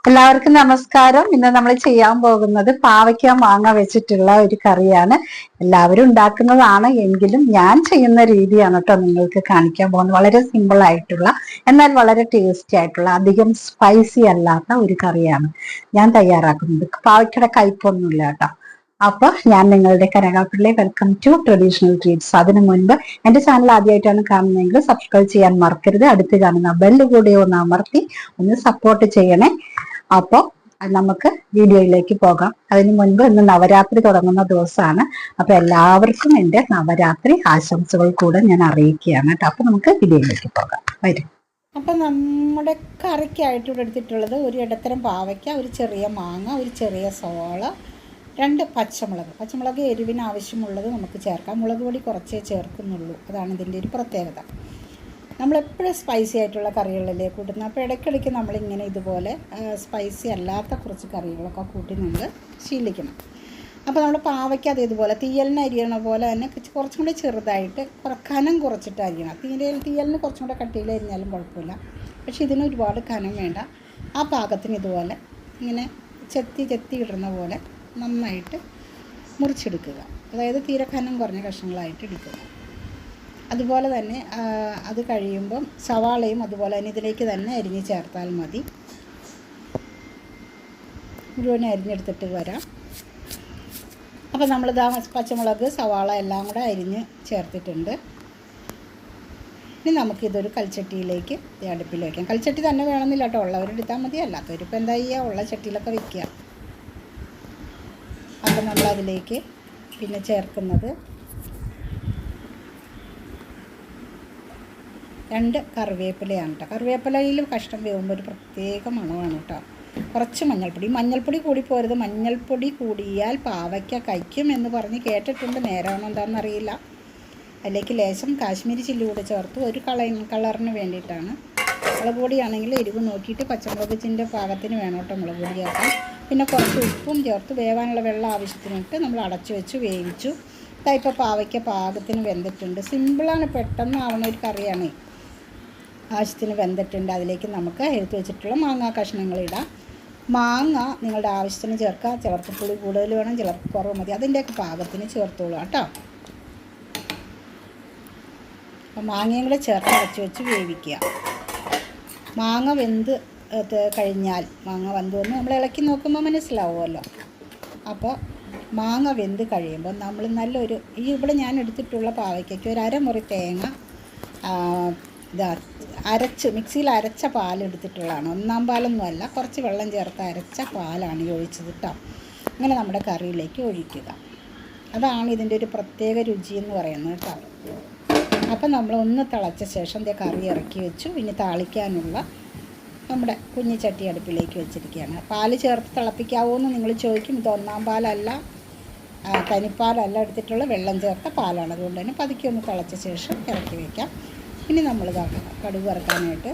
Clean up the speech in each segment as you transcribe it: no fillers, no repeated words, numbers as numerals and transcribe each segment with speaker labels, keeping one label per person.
Speaker 1: എല്ലാവർക്കും നമസ്കാരം. ഇന്ന് നമ്മൾ ചെയ്യാൻ പോകുന്നത് പാവയ്ക്ക മാങ്ങ വെച്ചിട്ടുള്ള ഒരു കറിയാണ്. എല്ലാവരും ഉണ്ടാക്കുന്നതാണ്, എങ്കിലും ഞാൻ ചെയ്യുന്ന രീതിയാണ് കേട്ടോ നിങ്ങൾക്ക് കാണിക്കാൻ പോകുന്നത്. വളരെ സിമ്പിൾ ആയിട്ടുള്ള എന്നാൽ വളരെ ടേസ്റ്റി ആയിട്ടുള്ള അധികം സ്പൈസി അല്ലാത്ത ഒരു കറിയാണ് ഞാൻ തയ്യാറാക്കുന്നത്. പാവയ്ക്കയുടെ കയ്പൊന്നുമില്ല കേട്ടോ. അപ്പൊ ഞാൻ നിങ്ങളുടെ Kanakapilli. Welcome to traditional treats. അതിനു മുൻപ് എന്റെ ചാനൽ ആദ്യമായിട്ടാണ് കാണുന്നതെങ്കിൽ സബ്സ്ക്രൈബ് ചെയ്യാൻ മറക്കരുത്. അടുത്ത് കാണുന്ന ബെല്ല് കൂടി ഒന്ന് അമർത്തി ഒന്ന് സപ്പോർട്ട് ചെയ്യണേ. അപ്പോൾ നമുക്ക് വീഡിയോയിലേക്ക് പോകാം. അതിനു മുൻപ് ഇന്ന് നവരാത്രി തുടങ്ങുന്ന ദിവസമാണ്. അപ്പൊ എല്ലാവർക്കും എൻ്റെ നവരാത്രി ആശംസകൾ കൂടെ ഞാൻ അറിയിക്കുകയാണ് കേട്ടോ. അപ്പൊ നമുക്ക് വീഡിയോയിലേക്ക് പോകാം. വരും.
Speaker 2: അപ്പം നമ്മുടെ കറിക്കായിട്ട് ഇവിടെ എടുത്തിട്ടുള്ളത് ഒരു ഇടത്തരം പാവയ്ക്ക, ഒരു ചെറിയ മാങ്ങ, ഒരു ചെറിയ സവാള, 2 പച്ചമുളക് എരിവിന് ആവശ്യമുള്ളത് നമുക്ക് ചേർക്കാം. മുളക് പൊടി കുറച്ചേ ചേർക്കുന്നുള്ളൂ, അതാണ് ഇതിൻ്റെ ഒരു പ്രത്യേകത. നമ്മളെപ്പോഴും സ്പൈസി ആയിട്ടുള്ള കറികളിലേ കൂട്ടുന്നത്. അപ്പോൾ ഇടയ്ക്കിടയ്ക്ക് നമ്മളിങ്ങനെ ഇതുപോലെ സ്പൈസി അല്ലാത്ത കുറച്ച് കറികളൊക്കെ കൂട്ടി നമ്മൾ ശീലിക്കണം. അപ്പോൾ നമ്മൾ പാവയ്ക്ക് അത് ഇതുപോലെ തീയലിന് അരിയണ പോലെ തന്നെ കുറച്ചും കൂടി ചെറുതായിട്ട് കനം കുറച്ചിട്ട് അരിയണം. തീയലിന് കുറച്ചും കൂടെ കട്ടിയിൽ അരിഞ്ഞാലും കുഴപ്പമില്ല, പക്ഷേ ഇതിന് ഒരുപാട് കനം വേണ്ട. ആ പാകത്തിന് ഇതുപോലെ ഇങ്ങനെ ചെത്തി ഇടുന്ന പോലെ നന്നായിട്ട് മുറിച്ചെടുക്കുക. അതായത് തീരെ കനം കുറഞ്ഞ കഷ്ണങ്ങളായിട്ട് എടുക്കുക. അതുപോലെ തന്നെ അത് കഴിയുമ്പം സവാളയും അതുപോലെ തന്നെ ഇതിലേക്ക് തന്നെ അരിഞ്ഞ് ചേർത്താൽ മതി. മുഴുവൻ അരിഞ്ഞെടുത്തിട്ട് വരാം. അപ്പോൾ നമ്മളിതാ പച്ചമുളക്, സവാള എല്ലാം കൂടെ അരിഞ്ഞ് ചേർത്തിട്ടുണ്ട്. ഇനി നമുക്കിതൊരു കൽച്ചട്ടിയിലേക്ക് അടുപ്പിൽ വയ്ക്കാം. കൽച്ചട്ടി തന്നെ വേണമെന്നില്ല കേട്ടോ, ഉള്ളവരെടുത്താൽ മതി. അല്ലാത്തവരിപ്പോൾ എന്താ ചെയ്യുക, ഉള്ള ചട്ടിയിലൊക്കെ വയ്ക്കുക. അപ്പോൾ നമ്മളതിലേക്ക് പിന്നെ ചേർക്കുന്നത് 2 കറിവേപ്പിലയാണ് കേട്ടോ. കറിവേപ്പിലയിൽ കഷ്ണം വേകുമ്പോൾ ഒരു പ്രത്യേക മണമാണ് കേട്ടോ. കുറച്ച് മഞ്ഞൾപ്പൊടി കൂടി പോരുത്. മഞ്ഞൾപ്പൊടി കൂടിയാൽ പാവയ്ക്ക കഴിക്കും എന്ന് പറഞ്ഞ് കേട്ടിട്ടുണ്ട്. നേരാണോ എന്താണെന്നറിയില്ല. അതിലേക്ക് ലേശം കാശ്മീരി ചില്ലി കൂടെ ചേർത്ത് ഒരു കളറിന് വേണ്ടിയിട്ടാണ്. മുളക് പൊടിയാണെങ്കിൽ എരിവ് നോക്കിയിട്ട് പച്ചമുളകിൻ്റെ പാകത്തിന് വേണം കേട്ടോ മുളക് പൊടി ചേർക്കാം. പിന്നെ കുറച്ച് ഉപ്പും ചേർത്ത് വേവാനുള്ള വെള്ളം ആവശ്യത്തിനിട്ട് നമ്മൾ അടച്ചു വെച്ച് വേവിച്ചു. ഇപ്പോൾ പാവയ്ക്ക പാകത്തിന് വെന്തിട്ടുണ്ട്. സിമ്പിളാണ്, പെട്ടെന്ന് ആവുന്ന ഒരു കറിയാണ്. ആവശ്യത്തിന് വെന്തിട്ടുണ്ട്. അതിലേക്ക് നമുക്ക് എടുത്ത് വെച്ചിട്ടുള്ള മാങ്ങ കഷ്ണങ്ങൾ ഇടാം. മാങ്ങ നിങ്ങളുടെ ആവശ്യത്തിന് ചേർക്കുക. ചിലർക്ക് പുളി കൂടുതൽ വേണം, ചിലർക്ക് കുറവ് മതി. അതിൻ്റെയൊക്കെ പാകത്തിന് ചേർത്തോളൂ കേട്ടോ. അപ്പോൾ മാങ്ങയും കൂടെ ചേർത്ത് അടച്ച് വെച്ച് വേവിക്കുക. മാങ്ങ വെന്ത് കഴിഞ്ഞാൽ മാങ്ങ വെന്തുവെന്ന് നമ്മൾ ഇളക്കി നോക്കുമ്പോൾ മനസ്സിലാവുമല്ലോ. അപ്പോൾ മാങ്ങ വെന്ത് കഴിയുമ്പോൾ നമ്മൾ നല്ലൊരു ഇവിടെ ഞാൻ എടുത്തിട്ടുള്ള പാവയ്ക്കയ്ക്ക് ഒരു അരമുറി തേങ്ങ മിക്സിയിൽ അരച്ച പാലെടുത്തിട്ടുള്ളതാണ്. 1-ാം പാലൊന്നുമല്ല, കുറച്ച് വെള്ളം ചേർത്ത് അരച്ച പാലാണ് ഒഴിച്ചത് കേട്ടോ. അങ്ങനെ നമ്മുടെ കറിയിലേക്ക് ഒഴിക്കുക. അതാണ് ഇതിൻ്റെ ഒരു പ്രത്യേക രുചി എന്ന് പറയുന്നത് കേട്ടോ. അപ്പം നമ്മൾ ഒന്ന് തിളച്ച ശേഷം കറി ഇറക്കി വെച്ചു. ഇനി താളിക്കാനുള്ള നമ്മുടെ കുഞ്ഞി ചട്ടി അടുപ്പിലേക്ക് വെച്ചിരിക്കുകയാണ്. പാല് ചേർത്ത് തിളപ്പിക്കാവോ എന്ന് നിങ്ങൾ ചോദിക്കും. ഇത് 1-ാം പാലല്ല, തനിപ്പാലല്ല എടുത്തിട്ടുള്ള വെള്ളം ചേർത്ത പാലാണ്. അതുകൊണ്ട് തന്നെ പതുക്കെ ഒന്ന് തിളച്ച ശേഷം ഇറക്കി വയ്ക്കാം. ഇനി നമ്മൾ കടുക് വറുക്കാനായിട്ട്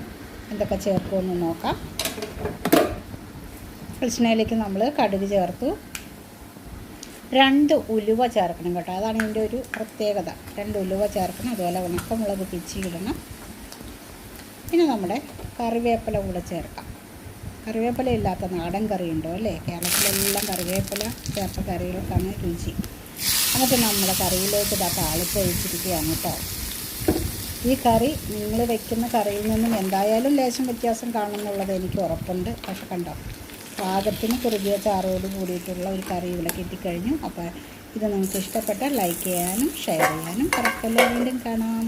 Speaker 2: എന്തൊക്കെ ചേർക്കുമെന്ന് നോക്കാം. വെളിച്ചെണ്ണയിലേക്ക് നമ്മൾ കടുക് ചേർത്തു. 2 ഉലുവ ചേർക്കണം കേട്ടോ, അതാണ് ഇതിൻ്റെ ഒരു പ്രത്യേകത. 2 ഉലുവ ചേർക്കണം. അതുപോലെ ഉണക്കമുളക് പിച്ചിയിടണം. പിന്നെ നമ്മുടെ കറിവേപ്പില കൂടെ ചേർക്കാം. കറിവേപ്പില ഇല്ലാത്ത നാടൻ കറി ഉണ്ടോ അല്ലേ? കേരളത്തിലെല്ലാം കറിവേപ്പില ചേർത്ത കറികൾക്കാണ് രുചി. എന്നിട്ട് നമ്മുടെ കറിയിലേക്ക് താളിപ്പ് ഒഴിച്ചിരിക്കുകയാണ് കേട്ടോ. ഈ കറി നിങ്ങൾ വയ്ക്കുന്ന കറിയിൽ നിന്നും എന്തായാലും ലേശം വ്യത്യാസം കാണുമെന്നുള്ളത് എനിക്ക് ഉറപ്പുണ്ട്. പക്ഷെ കണ്ടോ, പാകത്തിന് കുറുകിയ ചാറോട് കൂടിയിട്ടുള്ള ഒരു കറി ഇവിടെ കിട്ടിക്കഴിഞ്ഞു. അപ്പോൾ ഇത് നിങ്ങൾക്ക് ഇഷ്ടപ്പെട്ടാൽ ലൈക്ക് ചെയ്യാനും ഷെയർ ചെയ്യാനും മറക്കല്ലേ. വീണ്ടും കാണാം.